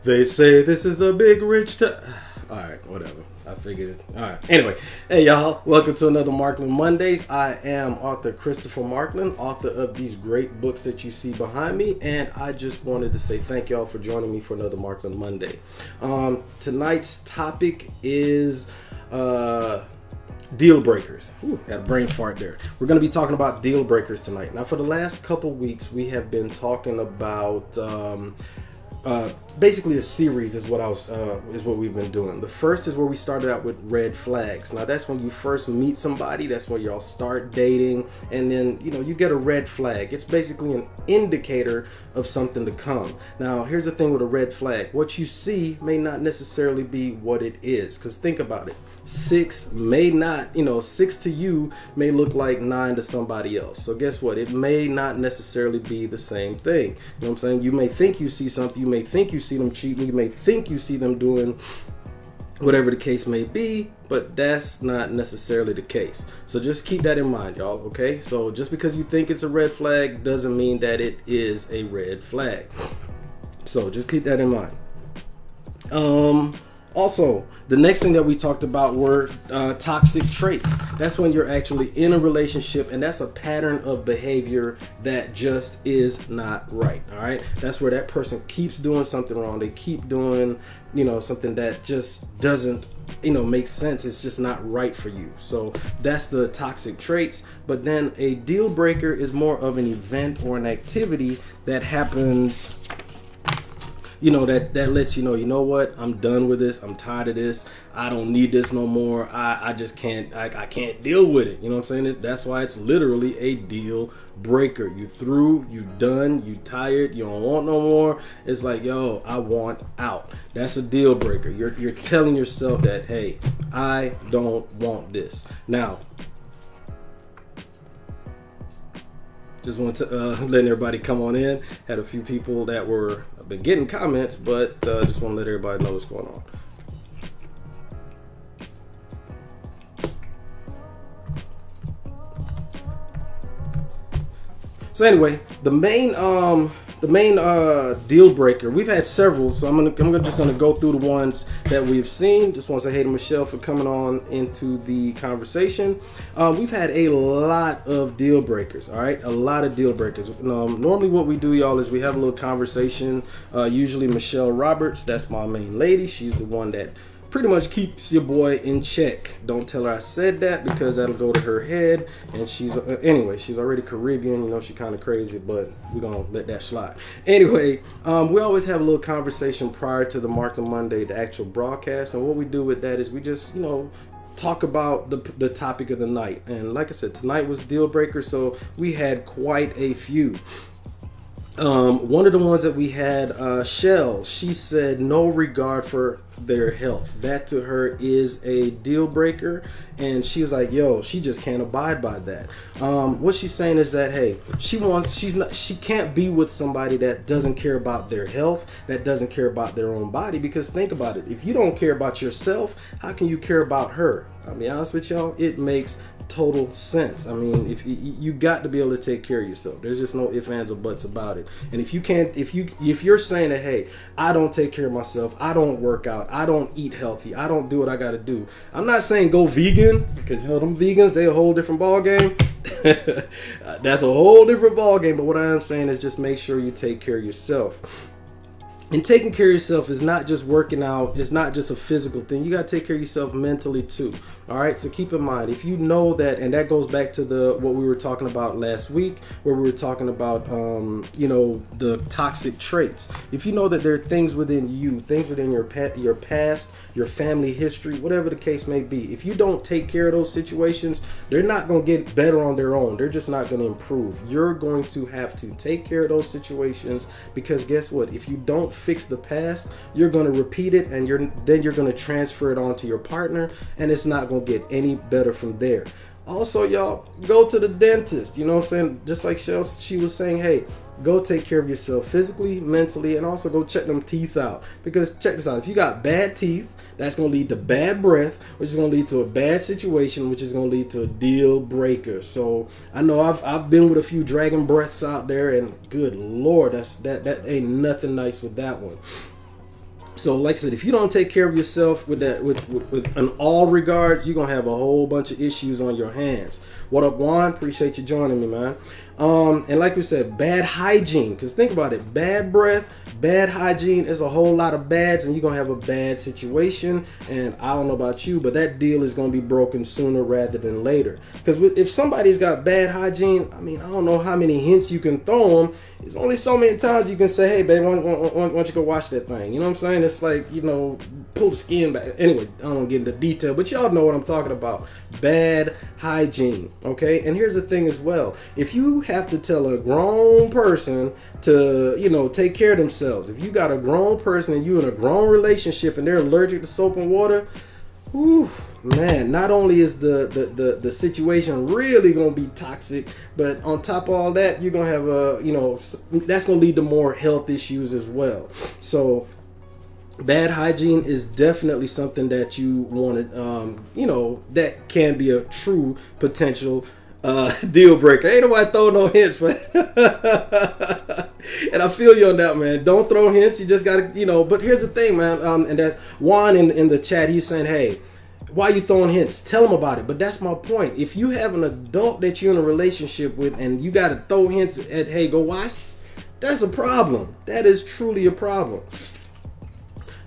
They say this is a big rich Alright, whatever. I figured it. Alright. Anyway, hey y'all, welcome to another Markland Mondays. I am author Christopher Markland, author of these great books that you see behind me, and I just wanted to say thank y'all for joining me for another Markland Monday. Tonight's topic is deal breakers. Ooh, had a brain fart there. We're going to be talking about deal breakers tonight. Now, for the last couple weeks, we have been talking about basically a series is what we've been doing. The first is where we started out with red flags. Now, that's when you first meet somebody. That's when y'all start dating, and then you get a red flag. It's basically an indicator of something to come. Now, here's the thing with a red flag: what you see may not necessarily be what it is. Because think about it. 6 may not, 6 to you may look like 9 to somebody else. So guess what? It may not necessarily be the same thing. You know what I'm saying? You may think you see something. You may think you see them cheating. You may think you see them doing whatever the case may be, but that's not necessarily the case. So just keep that in mind, y'all, okay? So just because you think it's a red flag doesn't mean that it is a red flag. So just keep that in mind. Also, the next thing that we talked about were toxic traits. That's when you're actually in a relationship, and that's a pattern of behavior that just is not right. All right, that's where that person keeps doing something wrong. They keep doing, something that just doesn't, make sense. It's just not right for you. So that's the toxic traits. But then a deal breaker is more of an event or an activity that happens. That lets you know what, I'm done with this. I'm tired of this. I don't need this no more. I just can't, I can't deal with it. You know what I'm saying? That's why it's literally a deal breaker. You through, you done, you tired, you don't want no more. It's like, yo, I want out. That's a deal breaker. You're telling yourself that, hey, I don't want this. Now, just want to letting everybody come on in. Had a few people that were been getting comments, but just want to let everybody know what's going on. So anyway, the main deal breaker, we've had several, so I'm just gonna go through the ones that we've seen. Just want to say hey to Michelle for coming on into the conversation. We've had a lot of deal breakers. All right, a lot of deal breakers. Normally what we do, y'all, is we have a little conversation. Usually Michelle Roberts, that's my main lady. She's the one that pretty much keeps your boy in check. Don't tell her I said that, because that'll go to her head. And she's already Caribbean. She's kind of crazy, but we're gonna let that slide. Anyway, we always have a little conversation prior to the Markland Monday, the actual broadcast. And what we do with that is we just talk about the topic of the night. And like I said, tonight was deal breaker, so we had quite a few. One of the ones that we had, Shell, she said no regard for their health. That to her is a deal breaker, and she's like, yo, she just can't abide by that. What she's saying is that, hey, she can't be with somebody that doesn't care about their health, that doesn't care about their own body, because think about it. If you don't care about yourself, how can you care about her? I'll be honest with y'all, it makes total sense. I mean, if you got to be able to take care of yourself. There's just no ifs, ands, or buts about it. And if you can't, if you're saying that, hey, I don't take care of myself, I don't work out, I don't eat healthy, I don't do what I got to do. I'm not saying go vegan, because them vegans, they a whole different ball game. That's a whole different ball game. But what I am saying is just make sure you take care of yourself. And taking care of yourself is not just working out. It's not just a physical thing. You got to take care of yourself mentally too. All right. So keep in mind, if you know that, and that goes back to what we were talking about last week, where we were talking about, the toxic traits. If you know that there are things within you, things within your past, your family history, whatever the case may be, if you don't take care of those situations, they're not going to get better on their own. They're just not going to improve. You're going to have to take care of those situations, because guess what? If you don't fix the past, you're going to repeat it, and then you're going to transfer it on to your partner, and it's not going to get any better from there. Also, y'all, go to the dentist. You know what I'm saying? Just like she was saying, hey, go take care of yourself physically, mentally, and also go check them teeth out. Because check this out, if you got bad teeth, that's going to lead to bad breath, which is going to lead to a bad situation, which is going to lead to a deal breaker. So I know I've been with a few dragon breaths out there, and good Lord, that ain't nothing nice with that one. So, like I said, if you don't take care of yourself with that, with in all regards, you're gonna have a whole bunch of issues on your hands. What up, Juan? Appreciate you joining me, man. And like we said, bad hygiene. Because think about it, bad breath, bad hygiene is a whole lot of bads, and you're gonna have a bad situation. And I don't know about you, but that deal is gonna be broken sooner rather than later. Because if somebody's got bad hygiene, I mean, I don't know how many hints you can throw them. There's only so many times you can say, "Hey, babe, why don't you go wash that thing?" You know what I'm saying? It's like, pull the skin back. Anyway, I don't want to get into detail, but y'all know what I'm talking about. Bad hygiene, okay? And here's the thing as well. If you have to tell a grown person to, take care of themselves, if you got a grown person and you in a grown relationship and they're allergic to soap and water, whew, man, not only is the situation really going to be toxic, but on top of all that, you're going to have that's going to lead to more health issues as well. So bad hygiene is definitely something that you want to, that can be a true potential deal breaker. Ain't nobody throw no hints, but and I feel you on that, man. Don't throw hints. You just gotta, But here's the thing, man. And that Juan in the chat, he's saying, "Hey, why are you throwing hints? Tell them about it." But that's my point. If you have an adult that you're in a relationship with, and you gotta throw hints at, "Hey, go wash," that's a problem. That is truly a problem.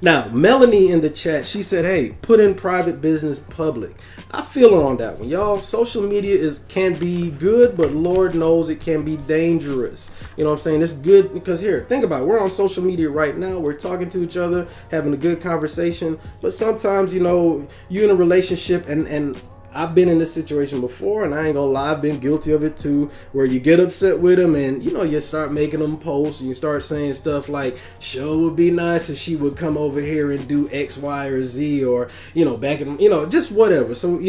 Now, Melanie in the chat, she said, "Hey, put in private business public." I feel her on that one, y'all. Social media can be good, but Lord knows it can be dangerous. You know what I'm saying? It's good because here, think about it. We're on social media right now. We're talking to each other, having a good conversation. But sometimes, you're in a relationship, and I've been in this situation before, and I ain't gonna lie, I've been guilty of it too, where you get upset with them and you start making them posts and you start saying stuff like, "Sure would be nice if she would come over here and do X, Y, or Z," or back in, just whatever. So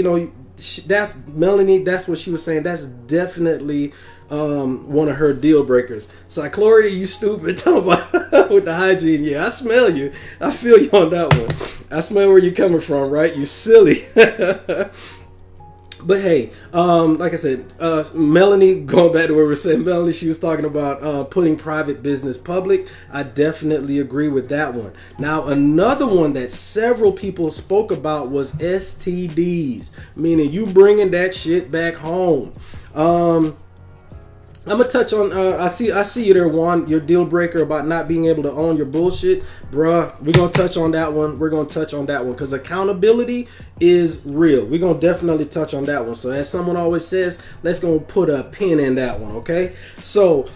that's Melanie, that's what she was saying. That's definitely one of her deal breakers. Cycloria, you stupid. Talking about with the hygiene. Yeah, I smell you. I feel you on that one. I smell where you're coming from, right? You silly. But hey, like I said, Melanie, going back to where we were saying, Melanie, she was talking about putting private business public. I definitely agree with that one. Now, another one that several people spoke about was STDs, meaning you bringing that shit back home. I'm gonna touch on. I see you there, Juan. Your deal breaker about not being able to own your bullshit, bruh. We're gonna touch on that one. Because accountability is real. We're gonna definitely touch on that one. So as someone always says, let's go put a pin in that one, okay? So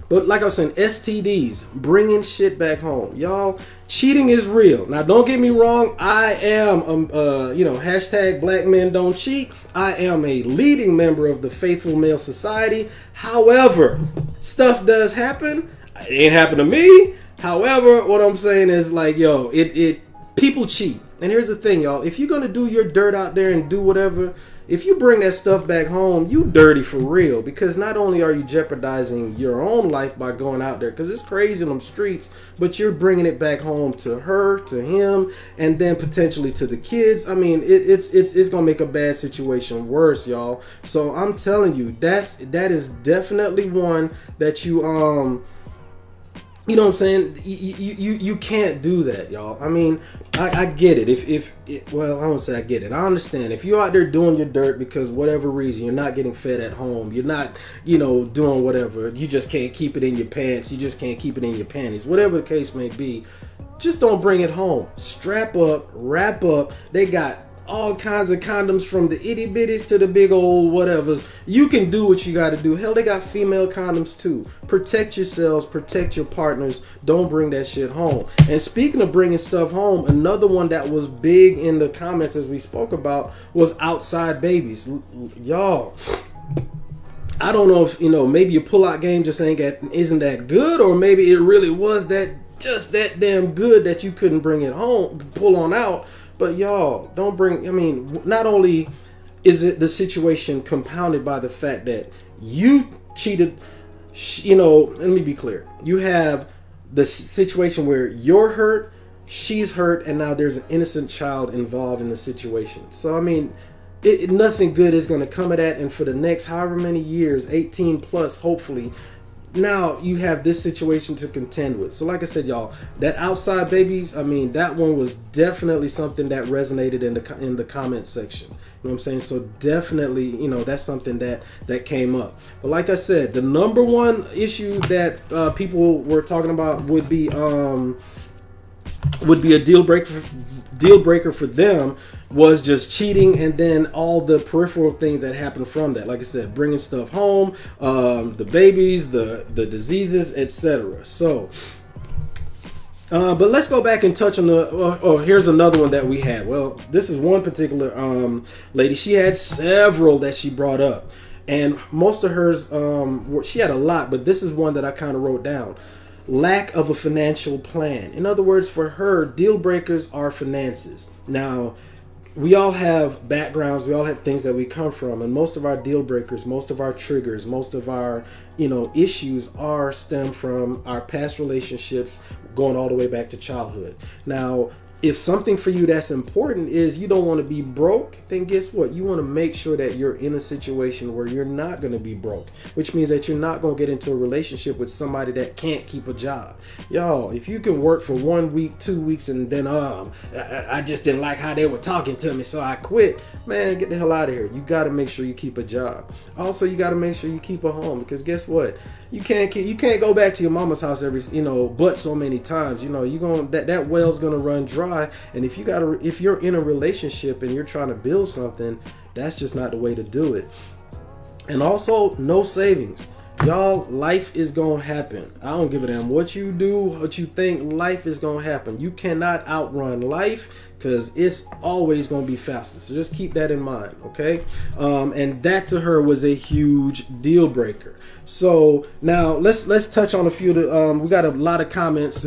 but like I was saying, STDs, bringing shit back home, y'all. Cheating is real. Now, don't get me wrong. I am, hashtag Black Men Don't Cheat. I am a leading member of the Faithful Male Society. However, stuff does happen. It ain't happened to me. However, what I'm saying is like, people cheat. And here's the thing, y'all. If you're gonna do your dirt out there and do whatever, if you bring that stuff back home, you dirty for real. Because not only are you jeopardizing your own life by going out there, because it's crazy in them streets, but you're bringing it back home to her, to him, and then potentially to the kids. I mean, it's gonna make a bad situation worse, y'all. So I'm telling you, that is definitely one that you know what I'm saying? You can't do that, y'all. I mean, I get it. Well, I don't say I get it. I understand. If you're out there doing your dirt because whatever reason, you're not getting fed at home, you're not, doing whatever, you just can't keep it in your pants, you just can't keep it in your panties, whatever the case may be, just don't bring it home. Strap up, wrap up. They got all kinds of condoms from the itty bitties to the big old whatevers. You can do what you got to do. Hell, they got female condoms too. Protect yourselves, protect your partners. Don't bring that shit home. And speaking of bringing stuff home, another one that was big in the comments as we spoke about was outside babies. Y'all, I don't know if maybe your pull-out game just isn't that good, or maybe it really was just that damn good that you couldn't bring it home, pull on out. But y'all, don't bring, not only is it the situation compounded by the fact that you cheated, let me be clear. You have the situation where you're hurt, she's hurt, and now there's an innocent child involved in the situation. So, nothing good is going to come of that. And for the next however many years, 18 plus, hopefully, now you have this situation to contend with. So like I said, y'all, that outside babies, I mean, that one was definitely something that resonated in the comment section. You know what I'm saying? So definitely, you know, that's something that came up. But like I said, the number one issue that people were talking about would be a deal breaker for them was just cheating, and then all the peripheral things that happen from that. Like I said, bringing stuff home, the babies, the diseases, etc. So, but let's go back and touch on here's another one that we had. Well, this is one particular lady. She had several that she brought up, and most of hers, she had a lot, but this is one that I kind of wrote down. Lack of a financial plan. In other words, for her, deal breakers are finances. Now, we all have backgrounds, we all have things that we come from, and most of our deal breakers, most of our triggers, most of our, you know, issues are stem from our past relationships going all the way back to childhood. Now, if something for you that's important is you don't want to be broke, then guess what? You want to make sure that you're in a situation where you're not going to be broke, which means that you're not going to get into a relationship with somebody that can't keep a job. Y'all, if you can work for 1 week, 2 weeks, and then I just didn't like how they were talking to me, so I quit, man, get the hell out of here. You got to make sure you keep a job. Also, you got to make sure you keep a home, because guess what? You can't go back to your mama's house every, but so many times. You gonna that well's gonna run dry. And if you're in a relationship and you're trying to build something, that's just not the way to do it. And also, no savings. Y'all, life is gonna happen. I don't give a damn what you do, what you think. Life is gonna happen. You cannot outrun life, because it's always gonna be faster. So just keep that in mind, okay? And that to her was a huge deal breaker. So now let's touch on a few. We got a lot of comments.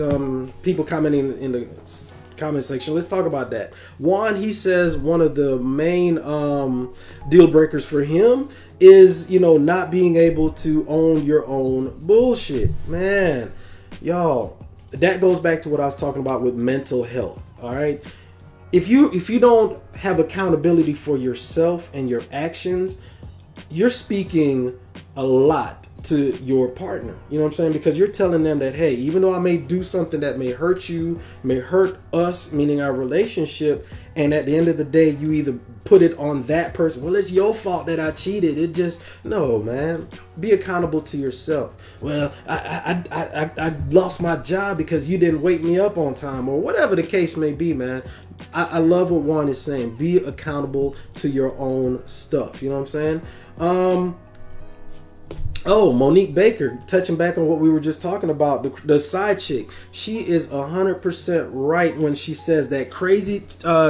People commenting in the comment section. Let's talk about that. Juan, he says one of the main deal breakers for him is, not being able to own your own bullshit. Man, y'all, that goes back to what I was talking about with mental health. All right. If you don't have accountability for yourself and your actions, you're speaking a lot to your partner. You know what I'm saying? Because you're telling them that, hey, even though I may do something that may hurt you, may hurt us, meaning our relationship, and at the end of the day, you either put it on that person. Well, it's your fault that I cheated. No, man. Be accountable to yourself. Well, I lost my job because you didn't wake me up on time, or whatever the case may be, man. I love what Juan is saying. Be accountable to your own stuff. You know what I'm saying? Monique Baker, touching back on what we were just talking about, the side chick. She is 100% right when she says that crazy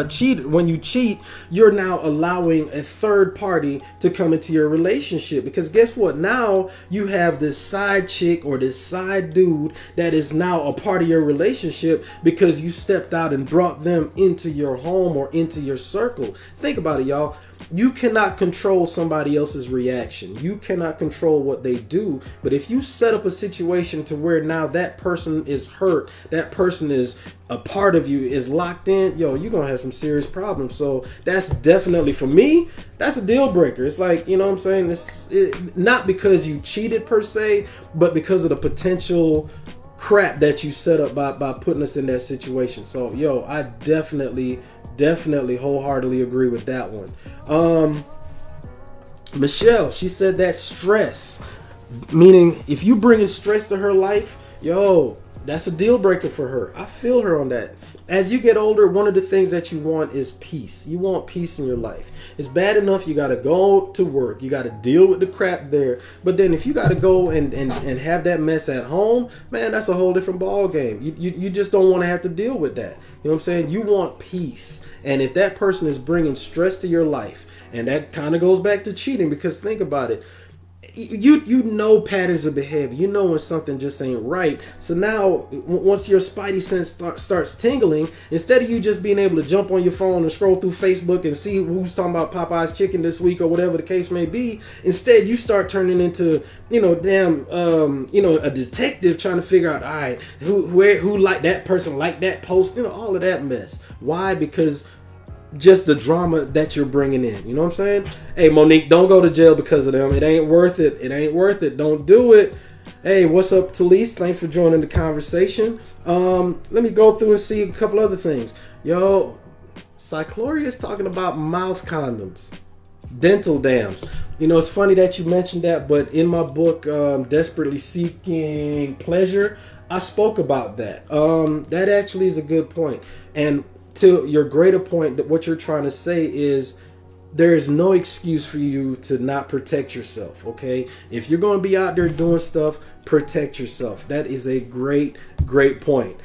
cheat. When you cheat, you're now allowing a third party to come into your relationship. Because guess what? Now you have this side chick or this side dude that is now a part of your relationship because you stepped out and brought them into your home or into your circle. Think about it, y'all. You cannot control somebody else's reaction. You cannot control what they do. But if you set up a situation to where now that person is hurt, that person is a part of you, is locked in, you're going to have some serious problems. So that's definitely, for me, that's a deal breaker. It's like, you know what I'm saying? Not because you cheated per se, but because of the potential crap that you set up by putting us in that situation. So, I definitely wholeheartedly agree with that one. Michelle, she said that stress, meaning if you bringing stress to her life, that's a deal breaker for her. I feel her on that. As you get older, one of the things that you want is peace. You want peace in your life. It's bad enough you got to go to work. You got to deal with the crap there. But then if you got to go and have that mess at home, man, that's a whole different ball game. You just don't want to have to deal with that. You know what I'm saying? You want peace. And if that person is bringing stress to your life, and that kind of goes back to cheating, because think about it. You know patterns of behavior. You know when something just ain't right. So now, once your spidey sense starts tingling, instead of you just being able to jump on your phone and scroll through Facebook and see who's talking about Popeye's chicken this week or whatever the case may be, instead you start turning into, a detective trying to figure out, all right, who like that person, like that post, all of that mess. Why? Because just the drama that you're bringing in. You know what I'm saying? Hey, Monique, don't go to jail because of them. It ain't worth it. It ain't worth it. Don't do it. Hey, what's up, Talise? Thanks for joining the conversation. Let me go through and see a couple other things. Yo, Cycloria is talking about mouth condoms, dental dams. You know, it's funny that you mentioned that, but in my book, Desperately Seeking Pleasure, I spoke about that. That actually is a good point. And to your greater point, that what you're trying to say is there is no excuse for you to not protect yourself, okay? If you're going to be out there doing stuff, protect yourself. That is a great point.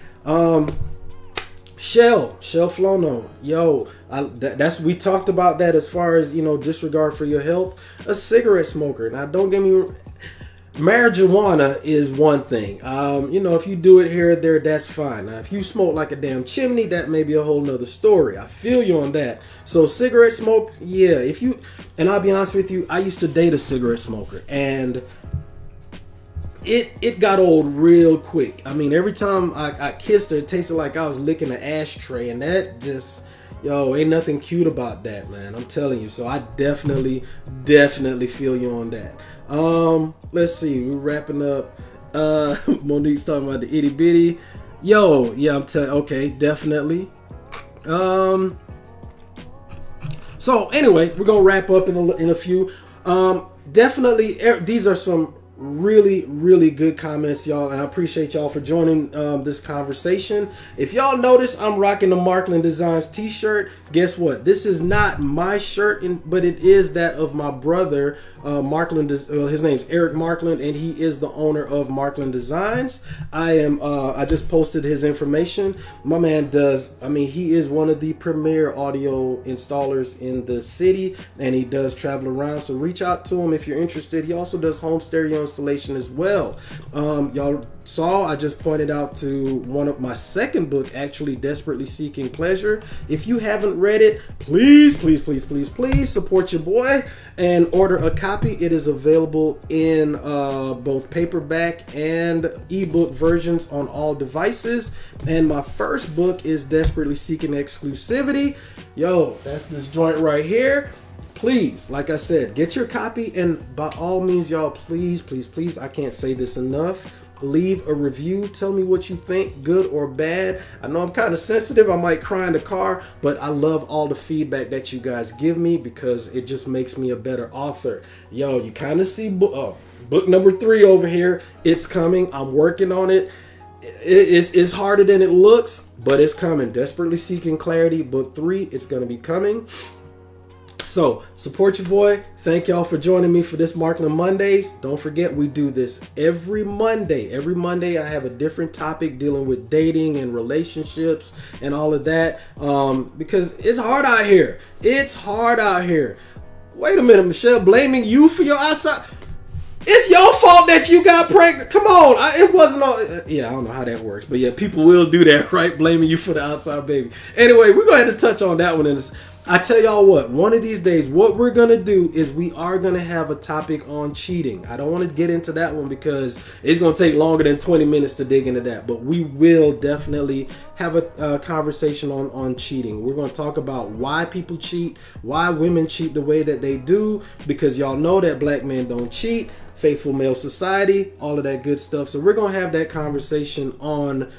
Shell Flono, yo, we talked about that as far as, you know, disregard for your health. A cigarette smoker. Now, don't get me. Marijuana is one thing. You know, if you do it here or there, that's fine. Now, if you smoke like a damn chimney, that may be a whole nother story. I feel you on that. So cigarette smoke, yeah. And I'll be honest with you, I used to date a cigarette smoker, and it got old real quick. I mean, every time I kissed her, it tasted like I was licking an ashtray, and that just, yo, ain't nothing cute about that, man. I'm telling you. So I definitely feel you on that. Let's see, we're wrapping up. Monique's talking about the itty bitty. Yo, yeah, okay, definitely. So anyway, we're gonna wrap up in a few. Definitely, these are some really good comments, y'all, and I appreciate y'all for joining this conversation. If y'all notice, I'm rocking the Markland Designs t-shirt. Guess what? This is not my shirt, but it is that of my brother, Markland. His name's Eric Markland, and he is the owner of Markland Designs. I just posted his information. My man he is one of the premier audio installers in the city, and he does travel around, so reach out to him if you're interested. He also does home stereo installation as well. Y'all saw I just pointed out to one of my second book, actually, Desperately Seeking Pleasure. If you haven't read it, please support your boy and order a copy. It is available in both paperback and ebook versions on all devices. And my first book is Desperately Seeking Exclusivity. Yo, that's this joint right here. Please, like I said, get your copy, and by all means, y'all, please, I can't say this enough, leave a review. Tell me what you think, good or bad. I know I'm kind of sensitive. I might cry in the car, but I love all the feedback that you guys give me because it just makes me a better author. Yo, you kind of see book number 3 over here. It's coming. I'm working on it. It's harder than it looks, but it's coming. Desperately Seeking Clarity, book 3. It's going to be coming. So, support your boy. Thank y'all for joining me for this Markland Mondays. Don't forget, we do this every Monday. Every Monday, I have a different topic dealing with dating and relationships and all of that. Because it's hard out here. It's hard out here. Wait a minute, Michelle, blaming you for your outside. It's your fault that you got pregnant. Come on. It wasn't all. Yeah, I don't know how that works. But yeah, people will do that, right? Blaming you for the outside baby. Anyway, we're going to touch on that one. I tell y'all what, one of these days, what we're going to do is we are going to have a topic on cheating. I don't want to get into that one because it's going to take longer than 20 minutes to dig into that. But we will definitely have a conversation on cheating. We're going to talk about why people cheat, why women cheat the way that they do, because y'all know that black men don't cheat. Faithful male society, all of that good stuff. So we're going to have that conversation on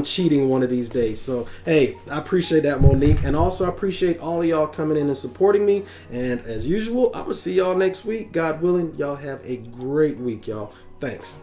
cheating one of these days. So, hey, I appreciate that, Monique. And also, I appreciate all of y'all coming in and supporting me. And as usual, I'm going to see y'all next week. God willing, y'all have a great week, y'all. Thanks.